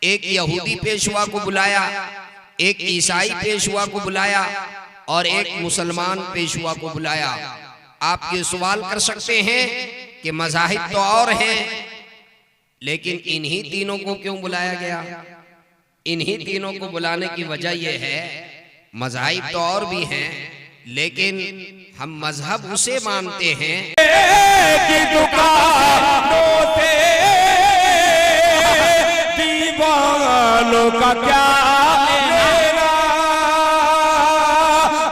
एक यहूदी पेशवा को बुलाया, एक ईसाई पेशवा को बुलाया और एक मुसलमान पेशवा को बुलाया। आप ये सवाल कर सकते हैं कि मज़ाहिब तो और हैं, लेकिन इन्हीं तीनों को क्यों बुलाया गया? इन्हीं तीनों को बुलाने की वजह यह है, मज़ाहिब तो और भी हैं, लेकिन हम मजहब उसे मानते हैं कि दुकानों से दीवानों का क्या लेना,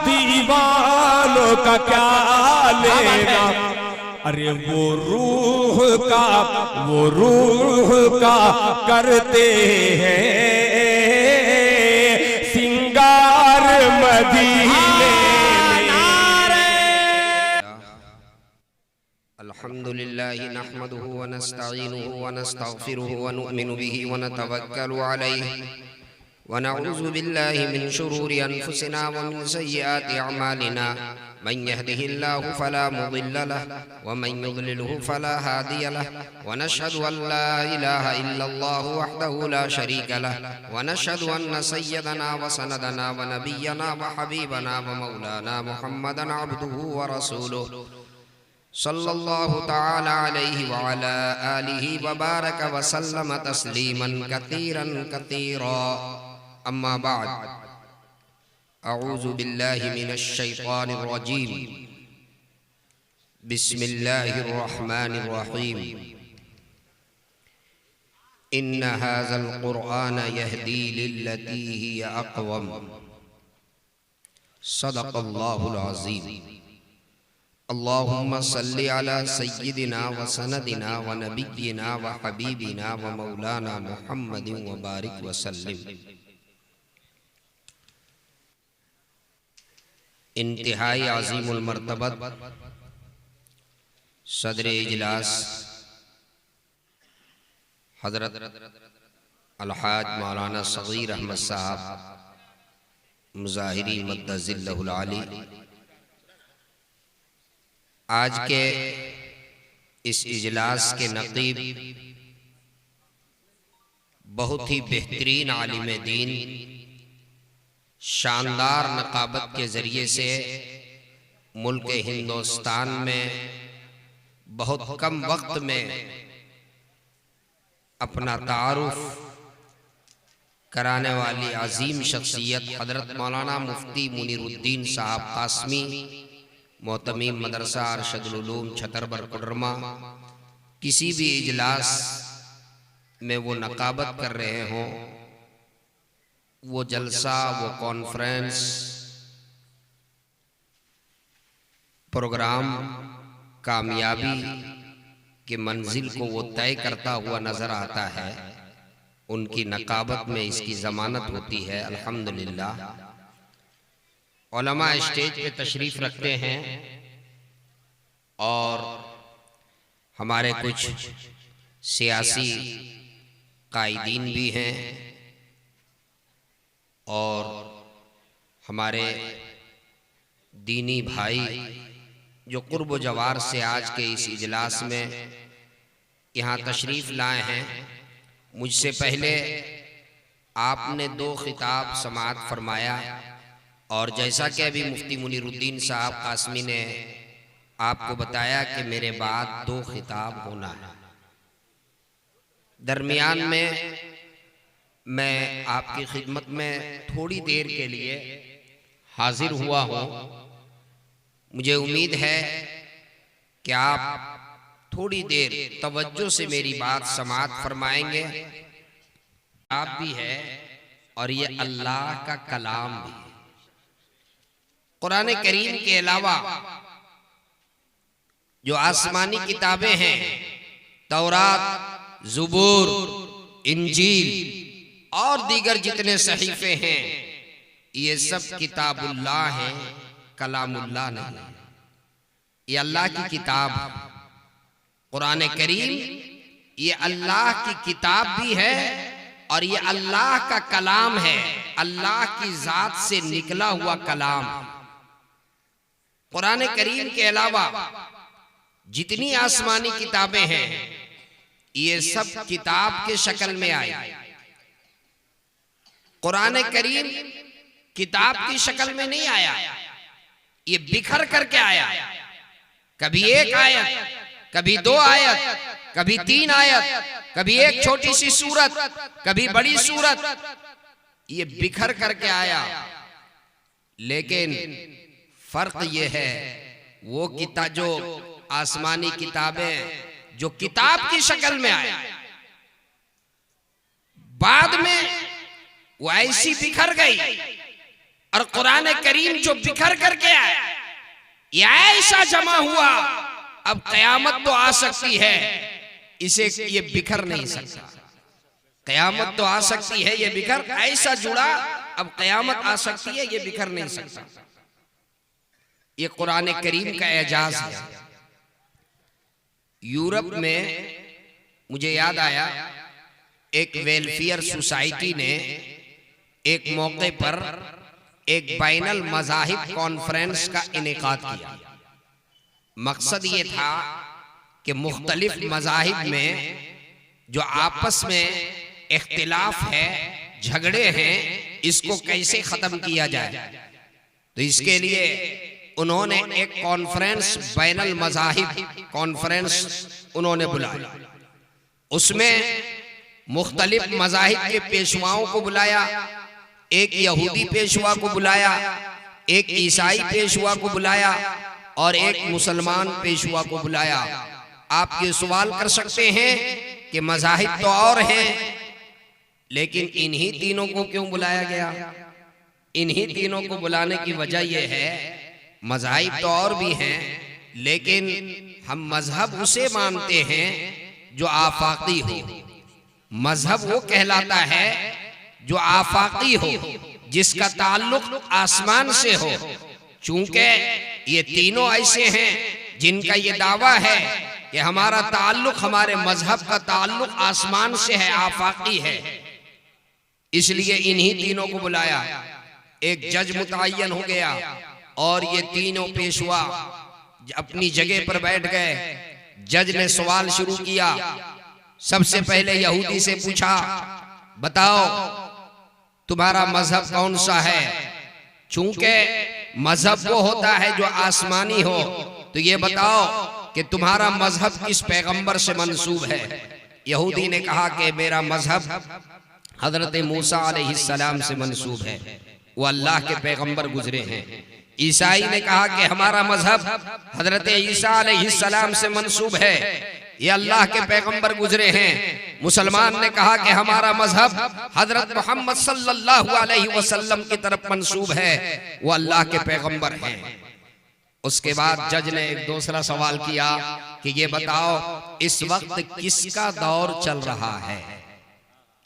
दीवानों का क्या लेना। अरे वो रूह का करते हैं सिंगार मदीने। अल्हम्दुलिल्लाहि नहमदुहु व नस्तईनुहु व नस्तगफिरुहु व नु'मिनु बिही व नतवक्कलु अलैहि व नऊज़ु बिल्लाहि मिन शुरूरि अनफुसिना व मिन सय्यिआति अअमालिना। मन यहदिहिल्लाहु फला मुदिल्ल लहु व मन युद्लिलहु फला हादिय लहु व नशहदु अन ला इलाहा इल्लल्लाहु वहदहु ला शरीका लहु व नशहदु अन्न सय्यदना व सनदना व नबियना व हबीबना व मौलाना मुहम्मदन अब्दुहु व रसूलुहु सल्लल्लाहु तआला अलैहि व अला आलिहि व बारक व सल्लम तस्लीमन कतीरन कतीरा। अम्मा बाद, अऊज़ु बिल्लाहि मिनश शैतानिर रजीम। बिस्मिल्लाहिर रहमानिर रहीम। इन्न हाज़ल क़ुरआन यहदी लिल्लती हिय अक़वम। सदक़ल्लाहुल अज़ीम। अल्लाहुम्मा सल्लि अला सय्यिदिना व सनदिना व नबिय्यिना व हबीबिना व मौलाना मुहम्मदिन व बारिक व सल्लिम। इंतहाई अज़ीमुल मर्तबत सदर इजलास हज़रत अलहाज मौलाना सगीर अहमद साहब मुज़ाहिरी मद्दज़िल्लहुल आली, आज के इस इजलास के नक़ीब बहुत ही बेहतरीन आलिम दीन, शानदार नक़ाबत के ज़रिए से मुल्क हिंदुस्तान में बहुत कम वक्त में अपना तारुफ कराने वाली अजीम शख्सियत हज़रत मौलाना मुफ्ती मुनीरुद्दीन साहब कासमी, मोहतमीम मदरसा अरशदुल उलूम छतरबर कुडरमा, किसी भी इजलास में वो नक़ाबत कर रहे हों, वो जलसा, वो कॉन्फ्रेंस प्रोग्राम कामयाबी के मंजिल को वो तय करता हुआ नज़र आता है। उनकी नक़ाबत में इसकी ज़मानत होती है। अल्हम्दुलिल्लाह, उलमा स्टेज पे तशरीफ़ रखते हैं और हमारे कुछ सियासी कायदीन भी हैं और हमारे दीनी भाई जो कुर्ब जवार से आज के इस इजलास में यहाँ तशरीफ़ लाए हैं। मुझसे पहले आपने 2 खिताब समाअत फरमाया और जैसा कि अभी मुफ्ती मुनीरुद्दीन साहब कासमी ने आपको बताया कि मेरे बाद 2 खिताब होना है। दरमियान में मैं आपकी खिदमत में थोड़ी देर के लिए हाजिर हुआ हूँ। मुझे उम्मीद है कि आप थोड़ी देर तवज्जो से मेरी बात समाअत फरमाएंगे। आप भी है और ये अल्लाह का कलाम भी है। कुरान करीम के अलावा जो आसमानी किताबें हैं, तौरात, ज़ुबूर, इंजील और दीगर जितने सहीफे हैं, ये सब किताबुल्लाह हैं, कलामुल्लाह नहीं। ये अल्लाह की किताब, कुरान करीम ये अल्लाह की किताब भी है और ये अल्लाह का कलाम है, अल्लाह की ज़ात से निकला हुआ कलाम। कुरान करीम के अलावा जितनी आसमानी किताबें हैं, ये सब किताब के शक्ल में आई। कुरान करीम किताब की शक्ल में नहीं आया, ये बिखर करके आया। कभी एक आयत, कभी 2 आयत, कभी 3 आयत, कभी एक छोटी सी सूरत, कभी बड़ी सूरत, ये बिखर करके आया। लेकिन फर्क ये है, वो किताब जो आसमानी किताबें जो किताब की शक्ल में आया, बाद में वो ऐसी बिखर गई, और कुरान करीम जो बिखर करके आया ये ऐसा जमा हुआ, अब कयामत तो आ सकती है, इसे ये बिखर नहीं सकता। कयामत तो आ सकती है, ये बिखर ऐसा जुड़ा, अब कयामत आ सकती है, ये बिखर नहीं सकता। ये कुरान करीम का एजाज है। यूरोप में मुझे याद आया, एक वेलफेयर सोसाइटी ने एक मौके पर एक बैनुल मज़ाहिब कॉन्फ्रेंस का इनेकाद किया। मकसद ये था कि मुख्तलिफ मज़ाहिब में जो आपस में इख्तिलाफ है, झगड़े हैं, इसको कैसे खत्म किया जाए। तो इसके लिए उन्होंने एक कॉन्फ्रेंस, बैनुल मज़ाहिब कॉन्फ्रेंस उन्होंने बुलाया। उसमें मुख्तलिफ मज़ाहिब के पेशवाओं को बुलाया, एक यहूदी पेशवा को बुलाया, एक ईसाई पेशवा को बुलाया, और एक मुसलमान पेशवा को बुलाया। आप ये सवाल कर सकते हैं कि मज़ाहिब तो और हैं, लेकिन इन्हीं तीनों को क्यों बुलाया गया? इन्हीं तीनों को बुलाने की वजह यह है, मज़ाहिब तो और भी हैं, लेकिन हम मजहब उसे मानते हैं जो आफाकी हो। मजहब वो कहलाता है जो आफाकी हो, जिसका ताल्लुक आसमान से हो। चूंकि ये तीनों ऐसे हैं जिनका ये दावा है कि हमारा ताल्लुक, हमारे मजहब का ताल्लुक आसमान से है, आफाकी है, इसलिए इन्हीं तीनों को बुलाया। एक जज मुतय्यन हो गया, और ये तीनों पेशवा अपनी जगह पर बैठ गए। जज ने सवाल शुरू किया। सबसे पहले यहूदी से पूछा, बताओ तुम्हारा मजहब कौन सा है? चूंकि मजहब वो होता है जो आसमानी हो, तो ये बताओ कि तुम्हारा मजहब किस पैगंबर से मंसूब है? यहूदी ने कहा कि मेरा मजहब हजरत मूसा अलैहिस्सलाम से मंसूब है, वो अल्लाह के पैगंबर गुजरे हैं। ईसाई ने कहा कि हमारा मजहब हजरत ईसा अलैहिस्सलाम से मंसूब है, ये अल्लाह के पैगंबर गुजरे हैं। मुसलमान ने कहा कि हमारा मजहब हजरत मोहम्मद सल्लल्लाहु अलैहि वसल्लम की तरफ मंसूब है, वो अल्लाह के पैगंबर हैं। उसके बाद जज ने एक दूसरा सवाल किया कि ये बताओ इस वक्त किसका दौर चल रहा है?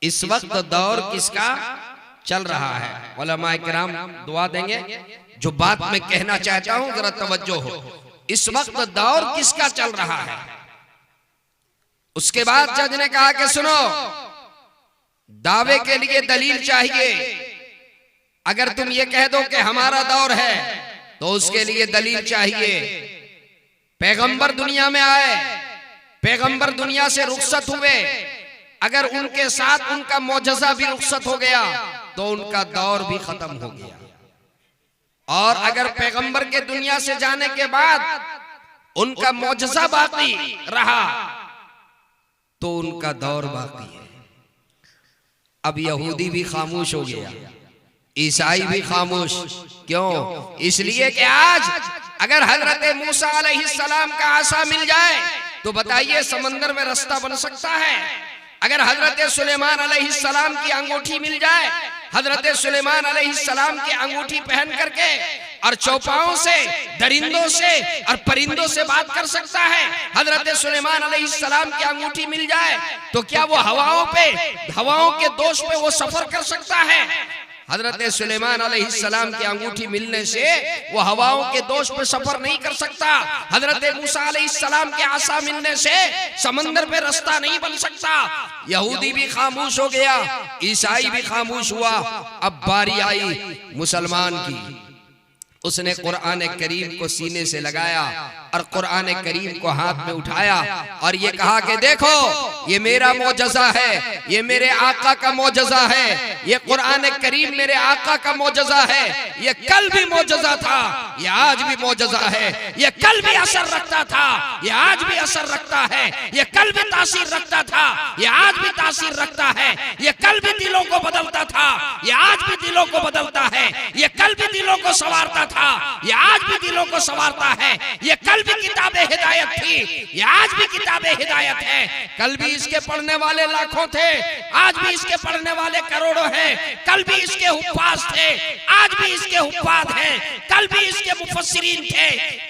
इस वक्त दौर किसका चल रहा है? उलमा किराम दुआ देंगे। जो बात मैं कहना चाहता हूं जरा तवज्जो हो, इस वक्त दौर किसका चल रहा है? उसके बाद जज ने कहा कि सुनो, दावे के लिए दलील चाहिए। अगर तुम ये कह दो कि हमारा दौर है, तो उसके लिए दलील चाहिए। पैगंबर दुनिया में आए, पैगंबर दुनिया से रुखसत हुए, अगर उनके साथ उनका मौजज़ा भी रुखसत हो गया तो उनका दौर भी खत्म हो गया। और अगर पैगंबर के दुनिया से जाने के बाद उनका मौजज़ा बाकी रहा तो उनका दौर बाकी है। अब यहूदी भी खामोश हो गया, ईसाई भी खामोश। क्यों? इसलिए कि आज अगर हजरत मूसा अलैहिस्सलाम का आसा मिल जाए तो बताइए समंदर में रास्ता बन सकता है। अगर हजरत सुलेमान अलैहिस्सलाम की अंगूठी मिल जाए, हजरत सुलेमान अलैहिस्सलाम की अंगूठी पहन करके और चौपाओं से, दरिंदों से और परिंदों से बात कर सकता है, हजरत सुलेमान अलैहिस्सलाम की अंगूठी मिल जाए तो क्या वो हवाओं के दोष पे वो सफर कर सकता है? हजरत सुलेमान अलैहिस्सलाम की अंगूठी मिलने से वो हवाओं के दोष पे सफर नहीं कर सकता। हजरत मूसा अलैहिस्सलाम के आसा मिलने से समंदर पे रास्ता नहीं बन सकता। यहूदी भी खामोश हो गया, ईसाई भी खामोश हुआ। अब बारी आई मुसलमान की। उसने कुरान करीम को सीने से लगाया और कुरान करीम को हाथ में उठाया और ये कहा कि देखो ये मेरा मौजज़ा है, ये मेरे आका का मौजज़ा है, ये कुरान करीम मेरे आका का मौजज़ा है। ये कल भी मौजज़ा था, ये आज भी मौजज़ा है। ये कल भी असर रखता था, ये आज भी असर रखता है। ये कल भी तासीर रखता था, ये आज भी तासीर रखता है। ये कल भी दिलों को बदलता था, ये आज भी दिलों को बदलता है। ये कल भी दिलों को संवारता था, ये आज भी दिलों को संवारता है। ये कल भी किताबे हिदायत थी, ये आज भी किताबे हिदायत है। कल भी इसके पढ़ने वाले लाखों थे, आज भी इसके पढ़ने वाले करोड़ों हैं। कल भी इसके हुफ्फाज थे, आज भी इसके हुफ्फाज हैं। कल भी इसके मुफस्सिरीन थे,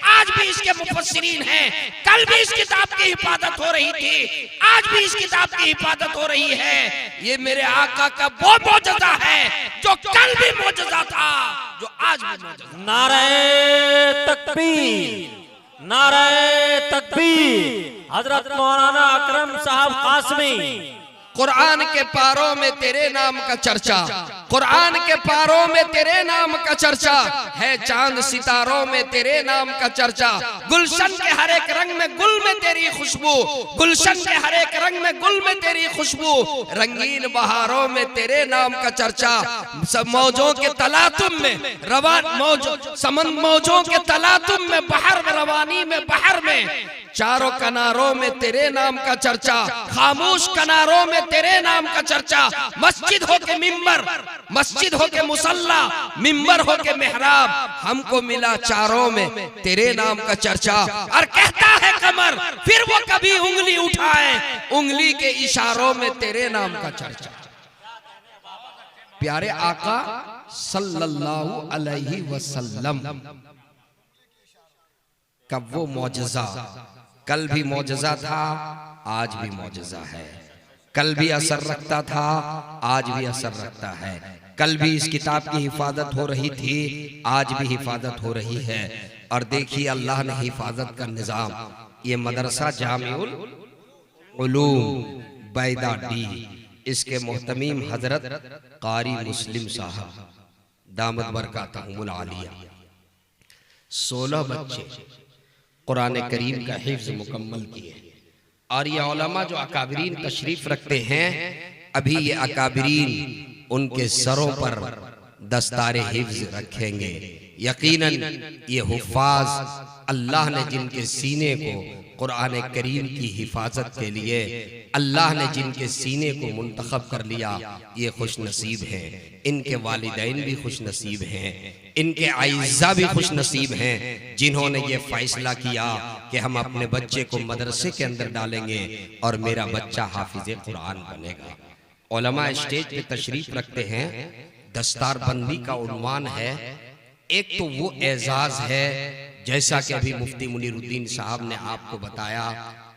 आज भी इसके मुफस्सिरीन हैं। कल भी इस किताब की हिफाजत हो रही थी, आज भी इस किताब की हिफाजत हो रही है। ये मेरे आका का वो मौजज़ा है जो कल भी मौजज़ा था, जो आज भी मौजज़ा। नारे तकबीर, नारे तकबीर। हजरत मौलाना अकरम साहब कासमी। कुरान के पारों में तेरे नाम का चर्चा, कुरान के पारों में तेरे नाम का चर्चा है। चांद सितारों में तेरे नाम का चर्चा। गुलशन के हर एक रंग में गुल में तेरी खुशबू, गुलशन के हर एक रंग में गुल में तेरी खुशबू। रंगीन बहारों में तेरे नाम का चर्चा। सब मौजों के तलातुम में रवान मौजों के तलातुम में बहर में रवानी में बहर में चारों किनारों में तेरे नाम का चर्चा। खामोश किनारों में तेरे नाम का चर्चा। मस्जिद हो के मिंबर, मस्जिद हो के मुसल्ला, मिंबर हो के मेहराब, हमको मिला चारों में तेरे नाम का चर्चा। और कहता है कमर फिर वो कभी उंगली उठाए, उंगली के इशारों में तेरे नाम का चर्चा। प्यारे आका सल्लल्लाहु अलैहि वसल्लम का वो मौजज़ा कल भी मौजज़ा था, आज भी मौजज़ा है। कल भी असर रखता था, आज भी असर रखता है। कल भी इस किताब की हिफाजत हो रही थी, आज भी हिफाजत हो रही है। और देखिए अल्लाह ने हिफाजत का निज़ाम, ये मदरसा जामिउल उलूम बैदा डी, इसके मोहतमीम हजरत कारी मुस्लिम साहब दामद बरकातहुमुल आलिया, 16 बच्चे कुरान करीम का हिफ्ज़ मुकम्मल किए। और ये उलमा जो अकाबरीन तशरीफ रखते हैं, अभी ये अकाबरीन उनके सरों पर दस्तारे हिफ्ज़ रखेंगे। यकीनन ये हुफ़ाज़ अल्लाह ने जिनके सीने को कुरान करीम की हिफाजत के लिए अल्लाह ने जिनके सीने को मुंतखब कर लिया, ये खुश नसीब हैं। इनके वालिदैन भी खुश नसीब हैं, इनके आइज़ा भी खुश नसीब हैं, जिन्होंने ये फैसला किया कि हम अपने बच्चे को मदरसे के अंदर डालेंगे और मेरा बच्चा हाफिज़े कुरान बनेगा। उलमा स्टेज पे तशरीफ रखते हैं, दस्तार बंदी का उन्वान है। एक तो वो एजाज़ है, जैसा कि अभी मुफ्ती मुनीरुद्दीन साहब ने आपको बताया,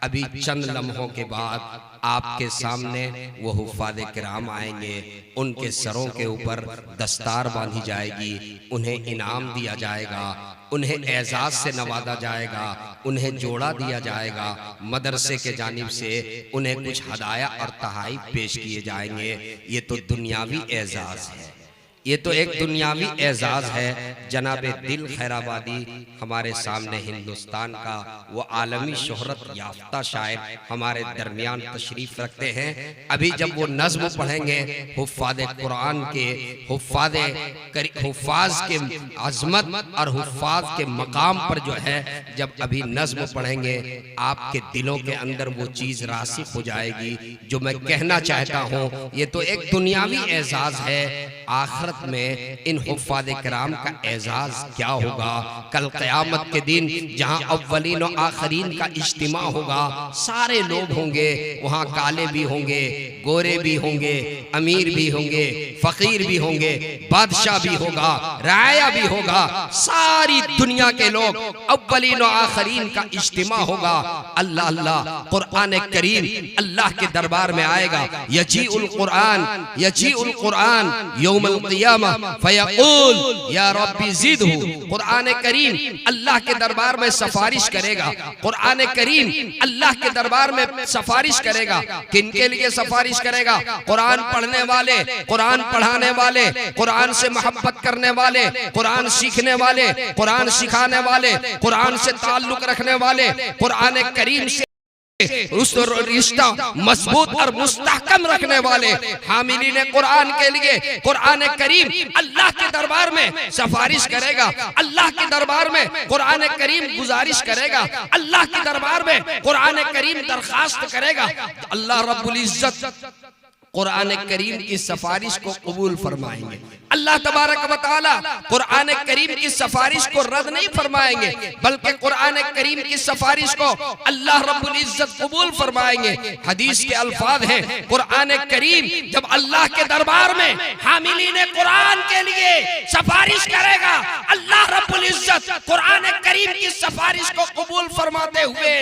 अभी चंद लम्हों के बाद आपके सामने वो हुफ़ाज़े किराम आएंगे, उनके सरों के ऊपर दस्तार बांधी जाएगी, उन्हें इनाम दिया जाएगा, उन्हें एजाज़ से नवाजा जाएगा, उन्हें जोड़ा दिया जाएगा। मदरसे के जानिब से उन्हें कुछ हदाया और तहाइफ पेश किए जाएंगे। ये तो दुनियावी एजाज़ है, ये तो एक दुनियावी एजाज़ है। जनाब दिल खैराबादी हमारे सामने हिंदुस्तान का वो आलमी शोहरत याफ्ता शायर हमारे दरमियान तशरीफ रखते हैं। अभी जब वो नज़्म पढ़ेंगे हुफ़ाज़े कुरान के, हुफ़ाज़ के अज़मत और हुफ़ाज़ के मकाम पर जो है जब अभी नज़्म पढ़ेंगे, आपके दिलों के अंदर वो चीज़ रासिख हो जाएगी जो मैं कहना चाहता हूँ। ये तो एक दुनियावी एजाज़ है, आखिरत में इन हुफ़ाज़े किराम का एजाज़ क्या होगा। कल क़यामत के दिन जहाँ अव्वलीन और आखरीन का इज्तिमा होगा, सारे लोग होंगे वहाँ, काले भी होंगे, गोरे भी होंगे, अमीर भी होंगे, फ़कीर भी होंगे, बादशाह भी होगा, राया भी होगा, सारी दुनिया के लोग, अव्वलीन और आखरीन का इज्तिमा होगा। अल्लाह अल्लाह कुरान करीम अल्लाह के दरबार में आएगा। यजीउल कुरान, यजीउल कुरान यौम यौमल क़ियामा फयक़ूल या रब्बी ज़िदहू। कुरान करीम अल्लाह के दरबार में सिफारिश करेगा। कुरान करीम अल्लाह के दरबार में सिफारिश करेगा। किनके लिए सिफारिश करेगा? कुरान पढ़ने वाले, कुरान पढ़ाने वाले, कुरान से मोहब्बत करने वाले, कुरान सीखने वाले, कुरान सिखाने वाले, कुरान से ताल्लुक रखने वाले, कुरान करीम से उस रिश्ता मजबूत और मुस्तहकम रखने वाले हामिलीन कुरान के लिए कुरान करीम अल्लाह के दरबार में सिफारिश करेगा। अल्लाह के दरबार में कुरान करीम गुजारिश करेगा। अल्लाह के दरबार में कुरान करीम दरखास्त करेगा। अल्लाह रब्बुल इज्जत कुरान करीम की सिफारिश को कबूल फरमाएंगे। अल्लाह तबारक व तआला कुरान करीम की सिफारिश को रद्द नहीं फरमाएंगे, बल्कि कुरान करीम की सिफारिश को अल्लाह रब्बुल इज्जत कबूल फरमाएंगे। हदीस के अल्फाज हैं, कुरान करीम जब अल्लाह के दरबार में हामिलीन कुरान के लिए सिफारिश करेगा, अल्लाह रब्बुल इज्जत कुरान करीम की सिफारिश को कबूल फरमाते हुए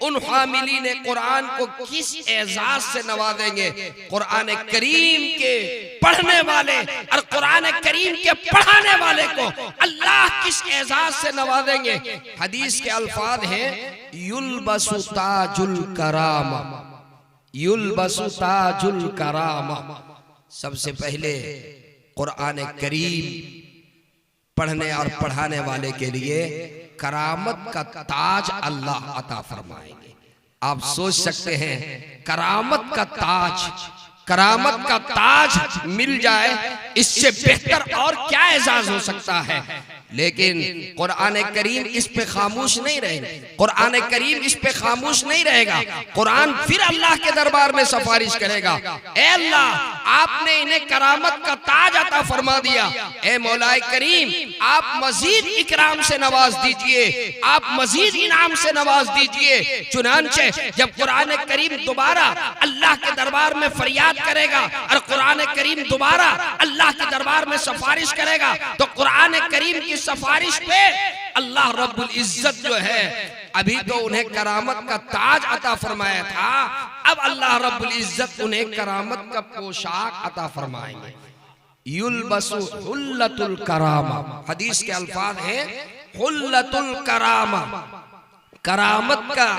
उन हामिलीन कुरान को किस एजाज से नवाजेंगे? कुरान करीम के पढ़ने वाले और कुरान करीम के पढ़ाने वाले को अल्लाह किस एजाज से नवाजेंगे? हदीस के अल्फाज हैं, युल्बसु ताजुल करामा, युल्बसु ताजुल करामा। सबसे पहले कुरान करीम पढ़ने और पढ़ाने वाले के लिए करामत का ताज अल्लाह अता फरमाएंगे। आप सोच सकते हैं, करामत का ताज, करामत का ताज मिल जाए, इससे बेहतर और क्या एजाज हो सकता है? लेकिन कुरान करीम इस पे खामोश नहीं रहेगा। कुरान करीम इस पे खामोश नहीं रहेगा। कुरान फिर अल्लाह के दरबार में सिफारिश करेगा, ए अल्लाह, आपने इन्हें करामत का ताज अता फरमा दिया, ए मौलाए करीम, आप मजीद इकराम से नवाज दीजिए, आप मजीद इनाम से नवाज दीजिए। चुनांचे जब कुरान करीम दोबारा अल्लाह के दरबार में फरियाद करेगा और कुरान करीम दोबारा अल्लाह के दरबार में सिफारिश करेगा, तो कुरान करीम की सिफारिश पे अल्लाह रब्बुल इज्जत जो है, अभी तो उन्हें करामत का ताज अता फरमाया था, अब अल्लाह रब्बुल इज्जत उन्हें करामत का पोशाक अता फरमाएंगे। युल्बसु हुल्लतुल करामा। हदीस के अल्फाज हैं, हुल्लतुल करामा, करामत का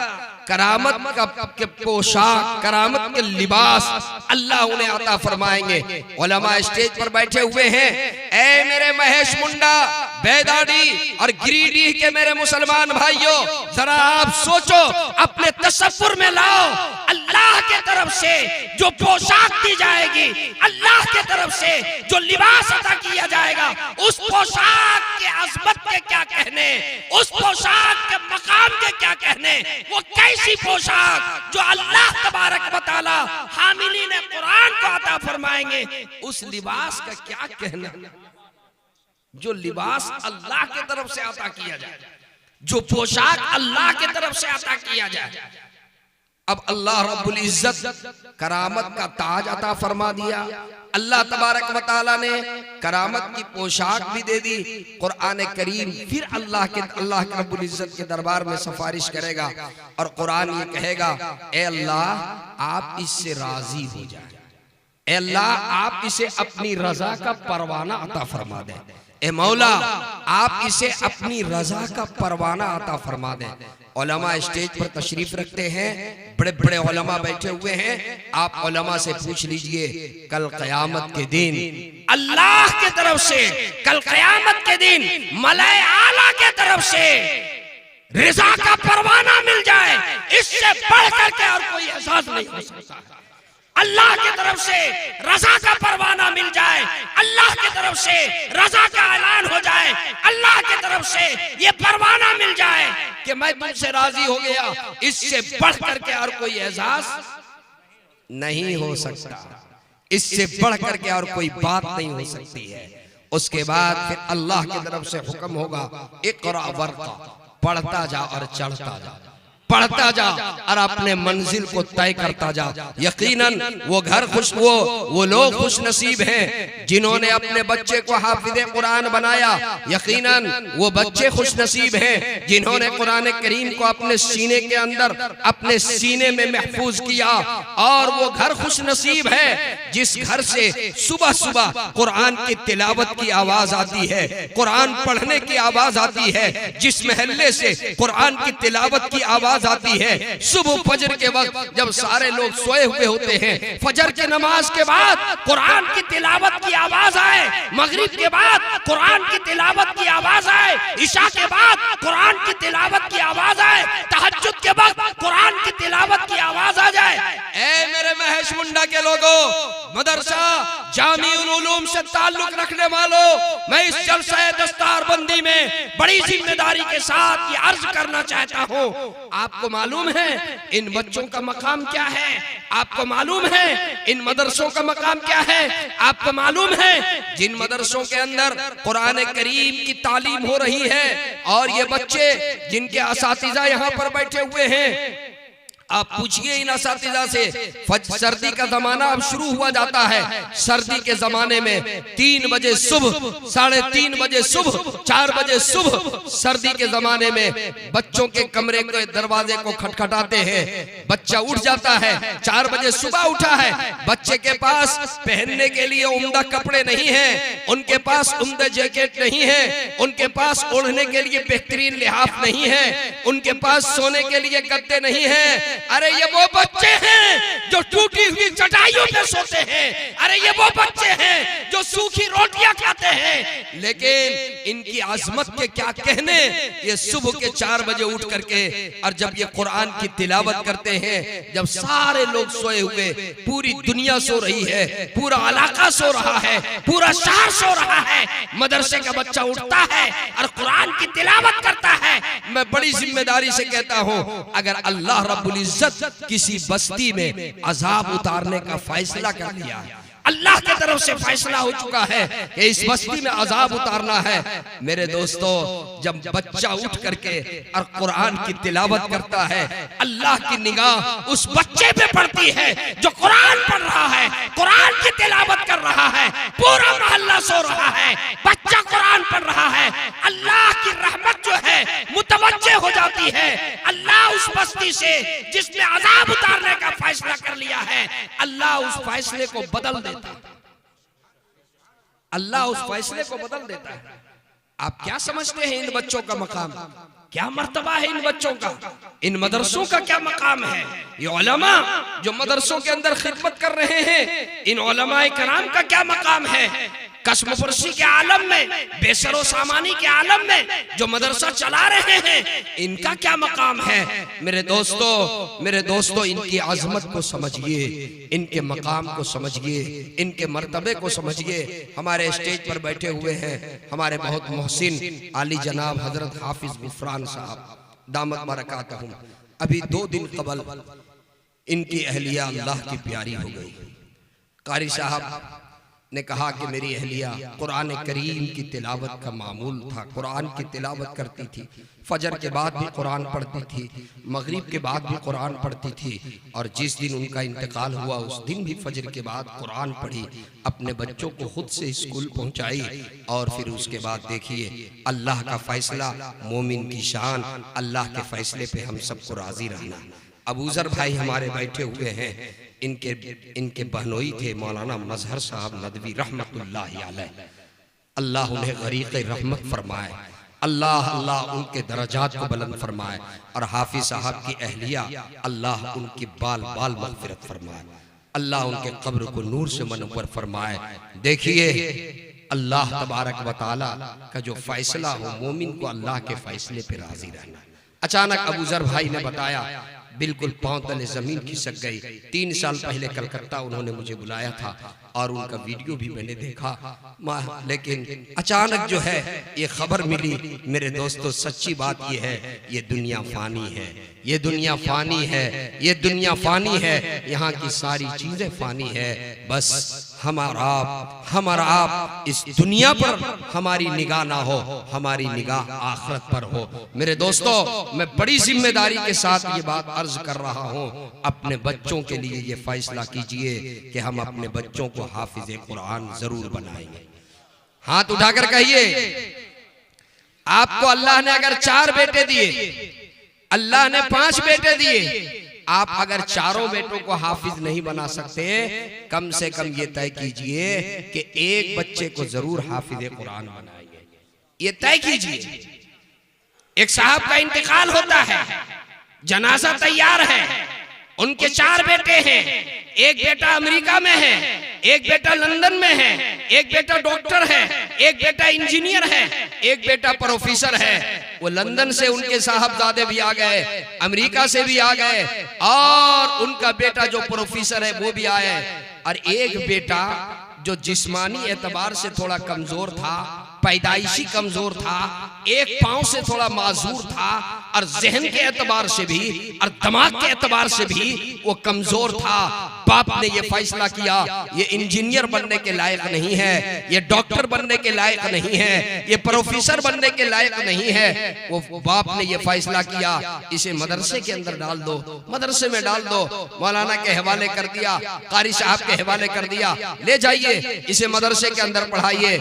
के पोशाक, करामत के लिबास अल्लाह उन्हें अता फरमाएंगे। उलमा स्टेज पर बैठे हुए हैं, ऐ मेरे महेश मुंडा, बेदाड़ी और गिरिडीह के मेरे मुसलमान भाइयों, जरा आप सोचो, अपने तसव्वुर में लाओ, अल्लाह के तरफ से जो पोशाक दी जाएगी, अल्लाह के तरफ से जो लिबास अता किया जाएगा, उस पोशाक के अज़मत के क्या कहने, उस पोशाक के मकाम के क्या कहने, वो कैसी पोशाक जो अल्लाह तबारक व तआला हामिलीन कुरान को अता फरमाएंगे, उस लिबास का क्या कहना? जो लिबास अल्लाह के तरफ से अता किया जाए, जो पोशाक अल्लाह के तरफ से अता किया जाए। अब अल्लाह रब्बुल इज्जत करामत का ताज अता फरमा दिया। अल्लाह तबारक व तआला ने करामत की पोशाक भी दे दी। कुरान करीम फिर अल्लाह के रब्बुल इज्जत के दरबार में सिफारिश करेगा और कुरान ये कहेगा, ए अल्लाह, आप इससे राजी हो जाए, ए अल्लाह, आप इसे अपनी रजा का परवाना अता फरमा दें, ए मौला, आप इसे अपनी रजा का परवाना अता फरमा दें। उलमा स्टेज पर तशरीफ रखते हैं, बड़े बड़े उलमा बैठे हुए हैं। आप उलमा से पूछ लीजिए, कल क़यामत के दिन अल्लाह के तरफ से, कल क़यामत के दिन मलाए आला के तरफ से रजा का परवाना मिल जाए, इससे बढ़ करके और कोई एहसास नहीं हो सकता। अल्लाह की तरफ से रजा का परवाना मिल जाए, अल्लाह की तरफ से रजा का ऐलान हो जाए, अल्लाह की तरफ से ये परवाना मिल जाए कि मैं तुमसे राजी हो गया, इससे बढ़ करके और कोई एहसास नहीं हो सकता, इससे बढ़ करके और कोई बात नहीं हो सकती है। उसके बाद फिर अल्लाह की तरफ से हुक्म होगा, इक़रा वर्क़ा, पढ़ता जा और चढ़ता जा, पढ़ता जा और अपने मंजिल को तय करता जा। यकीनन वो घर खुश, वो लोग खुश नसीब हैं जिन्होंने अपने बच्चे को हाफिज़े कुरान बनाया। यकीनन वो बच्चे खुश नसीब हैं जिन्होंने कुरान करीम को अपने सीने के अंदर, अपने सीने में महफूज किया। और वो घर खुश नसीब है जिस घर से सुबह सुबह कुरान की तिलावत की आवाज आती है, कुरान पढ़ने की आवाज आती है, जिस महल्ले से कुरान की तिलावत की आवाज आती है। सुबह फजर के वक्त जब सारे लोग सोए हुए होते हैं, फजर की नमाज के बाद कुरान की तिलावत की आवाज आए, मगरिब के बाद कुरान की तिलावत की आवाज आए, इशा के बाद कुरान की तिलावत की आवाज आए, तहज्जुद के वक्त कुरान की तिलावत की आवाज आ जाए। ऐ मेरे महेश मुंडा के लोगों, मदरसा जामिउल उलूम से ताल्लुक रखने वालों, मैं इस जलसा दस्तारबंदी में बड़ी जिम्मेदारी के साथ ये अर्ज करना चाहता हूँ। आपको मालूम है इन बच्चों का मकाम क्या है? आपको मालूम है इन मदरसों का मकाम क्या है? आपको मालूम है जिन मदरसों के अंदर कुरान करीम की तालीम हो रही है और ये बच्चे जिनके असातिज़ा यहाँ पर बैठे हुए हैं, आप पूछिए इन असातिज़ा से, सर्दी का जमाना अब शुरू हुआ जाता है। सर्दी के जमाने में 3 बजे सुबह, 3:30 बजे सुबह, 4 बजे सुबह, सर्दी के जमाने में बच्चों के कमरे के दरवाजे को खटखटाते हैं। बच्चा उठ जाता है, 4 बजे सुबह उठा है, बच्चे के पास पहनने के लिए उम्दा कपड़े नहीं है, उनके पास उम्दा जैकेट नहीं है, उनके पास ओढ़ने के लिए बेहतरीन लिहाफ नहीं है, उनके पास सोने के लिए गद्दे नहीं है। अरे ये वो बच्चे हैं जो टूटी हुई चटाइयों पे सोते हैं। अरे ये वो बच्चे हैं जो सूखी रोटियां खाते हैं। लेकिन इनकी आजमत के क्या कहने, ये सुबह के 4 बजे उठ करके और जब ये कुरान की तिलावत करते हैं, जब सारे लोग सोए हुए, पूरी दुनिया सो रही है, पूरा इलाका सो रहा है, पूरा शहर सो रहा है, मदरसे का बच्चा उठता है और कुरान की तिलावत करता है। मैं बड़ी जिम्मेदारी से कहता हूँ, अगर अल्लाह रब्बुल इज्जत किसी बस्ती में अजाब उतारने का फैसला कर लिया है, अल्लाह की तरफ से फैसला हो चुका है कि इस बस्ती में अजाब उतारना है, मेरे दोस्तों, जब बच्चा उठ करके और कुरान की तिलावत करता है, अल्लाह की निगाह उस बच्चे पे पड़ती है जो कुरान पढ़ रहा है, कुरान की तिलावत कर रहा है। पूरा मोहल्ला सो रहा है, बच्चा कुरान पढ़ रहा है। अल्लाह की रहमत जो है मुतवज्जे हो जाती है। अल्लाह उस बस्ती से जिसने अजाब उतारने का फैसला कर लिया है, अल्लाह उस फैसले को बदल देता है। अल्लाह उस फैसले को बदल देता है। आप क्या समझते हैं इन बच्चों का मकाम, क्या मर्तबा है इन बच्चों का, इन मदरसों का क्या मकाम है? ये उलमा जो मदरसों के अंदर खिदमत कर रहे हैं, इन उलमाए कराम का क्या मकाम है? कसम फर्शी के आलम में, बेसरो सामानी के आलम में जो मदरसा चला रहे हैं, इनका क्या मकाम है? मेरे दोस्तों, इनकी आजमत को समझिए, इनके मकाम को समझिए, इनके मर्तबे को समझिए। हमारे स्टेज पर बैठे हुए हैं हमारे बहुत मोहसिन आली जनाब हजरत हाफिज गुफरान साहब दामत बरकातहुम। अभी 2 दिन कबल इनकी अहलिया अल्लाह की प्यारी हो गई। कारी साहब ने कहा कि मेरी अहलिया कुरान करीम की तिलावत का मामूल था, कुरान की तिलावत करती थी, फजर के बाद भी कुरान पढ़ती थी, मगरिब के बाद भी कुरान पढ़ती थी, और जिस दिन उनका इंतकाल हुआ उस दिन भी फजर के बाद कुरान पढ़ी, अपने बच्चों को खुद से स्कूल पहुंचाई। और फिर उसके बाद देखिए अल्लाह का फैसला, मोमिन की शान, अल्लाह के फैसले पे हम सबको राजी रहना। अबूजर भाई हमारे बैठे हुए हैं, इनके बहनोई थे मौलाना मजहर साहब नदवी रहमतुल्लाहि अलैह, अल्लाह उन्हें गरीक़ रहमत फरमाए, अल्लाह उनके दरजात को बुलंद फरमाए, और हाफिज साहब की अहलिया अल्लाह उनकी बाल बाल मग़फ़िरत फरमाए, अल्लाह उनके कब्र को नूर से मनव्वर फरमाए। देखिए अल्लाह तबारक व तआला का जो फैसला हो, मोमिन को अल्लाह के फैसले पे राजी रहना। अचानक अबूजर भाई ने बताया, बिल्कुल पांव तले जमीन खिसक गई। 3 साल पहले कलकत्ता उन्होंने मुझे बुलाया था और उनका वीडियो भी मैंने देखा, लेकिन अचानक जो है ये खबर मिली। मेरे दोस्तों, सच्ची बात ये है, ये दुनिया फानी है, ये दुनिया फानी है, ये दुनिया फानी है, यहाँ की सारी चीजें फानी है। बस हमारा आप इस दुनिया पर हमारी निगाह ना हो, हमारी निगाह आखिरत पर हो। मेरे दोस्तों, मैं बड़ी जिम्मेदारी के साथ ये बात अर्ज कर रहा हूँ, अपने बच्चों के लिए ये फैसला कीजिए कि हम अपने बच्चों को हाफिज कुरान जरूर बनाएंगे। हाथ उठाकर कहिए, आपको अल्लाह ने अगर 4 बेटे दिए, अल्लाह ने 5 बेटे दिए, आप अगर चारों बेटों को हाफिज नहीं बना सकते, कम से कम ये तय कीजिए कि एक बच्चे को जरूर हाफिज कुरान बनाएंगे। ये तय कीजिए। एक साहब का इंतकाल होता है, जनाजा तैयार है, उनके 4 बेटे हैं, एक बेटा अमेरिका में है, एक बेटा लंदन में है, एक बेटा डॉक्टर है, एक बेटा इंजीनियर है, एक बेटा प्रोफेसर है। वो लंदन से उनके साहबजादे भी आ गए, अमेरिका से भी आ गए, और उनका बेटा जो प्रोफेसर है वो भी आए। और एक बेटा जो जिस्मानी एतबार से थोड़ा कमजोर था, पैदाइशी कमजोर था, एक पांव से थोड़ा माजूर था, और जहन के एतबार से भी और दिमाग के एतबार से भी वो कमजोर था। बाप ने ये फैसला किया, ये इंजीनियर बनने के लायक नहीं है, ये डॉक्टर बनने के लायक नहीं है, ये प्रोफेसर बनने के लायक नहीं है। वो बाप ने ये फैसला किया, इसे मदरसे के अंदर डाल दो, मदरसे में डाल दो। मौलाना के हवाले कर दिया, कारी साहब के हवाले कर दिया, ले जाइए इसे मदरसे के अंदर पढ़ाइए।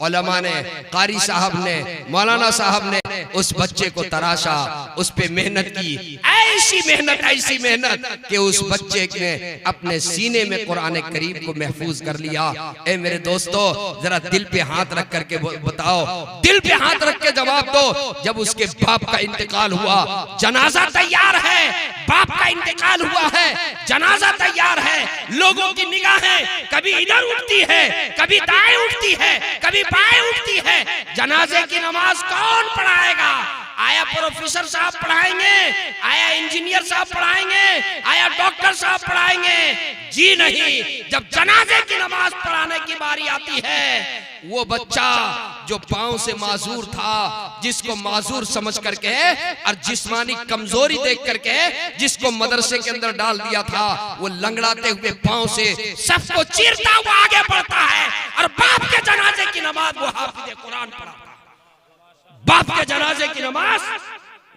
उलमा ने, कारी साहब ने, मौलाना साहब ने उस बच्चे को तराशा, उस पे मेहनत की, ऐसी मेहनत कि उस बच्चे ने अपने सीने में कुरान करीम को महफूज कर लिया। ए मेरे दोस्तों, जरा दिल पे हाथ रख करके बताओ, दिल पे हाथ रख के जवाब दो, जब उसके बाप का इंतकाल हुआ, जनाजा तैयार है, बाप का इंतकाल हुआ है, जनाजा तैयार है, लोगों की निगाहें कभी इधर उठती है, कभी दाएं उठती है, कभी बाएं उठती है। जनाजे की नमाज कौन पढ़ाएगा? आया प्रोफेसर साहब पढ़ाएंगे, आया इंजीनियर साहब पढ़ाएंगे, आया डॉक्टर साहब पढ़ाएंगे? जी नहीं। जब जनाजे की नमाज पढ़ाने की बारी आती है, वो बच्चा जो पांव से माजूर था, जिसको माजूर समझ करके और जिस्मानी कमजोरी देख करके जिसको मदरसे के अंदर डाल दिया था, वो लंगड़ाते हुए पांव से सबको चीरता हुआ आगे बढ़ता है, और बाप के जनाजे की नमाज वो हाफिज कुरान पढ़ाता है। बाप के जनाजे की नमाज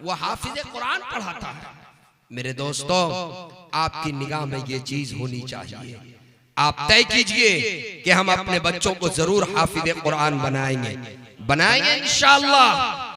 वो हाफिज कुरान पढ़ाता है। मेरे दोस्तों, आपकी निगाह में ये चीज होनी चाहिए। आप तय कीजिए कि हम अपने बच्चों को जरूर हाफिज कुरान बनाएंगे इंशाअल्लाह।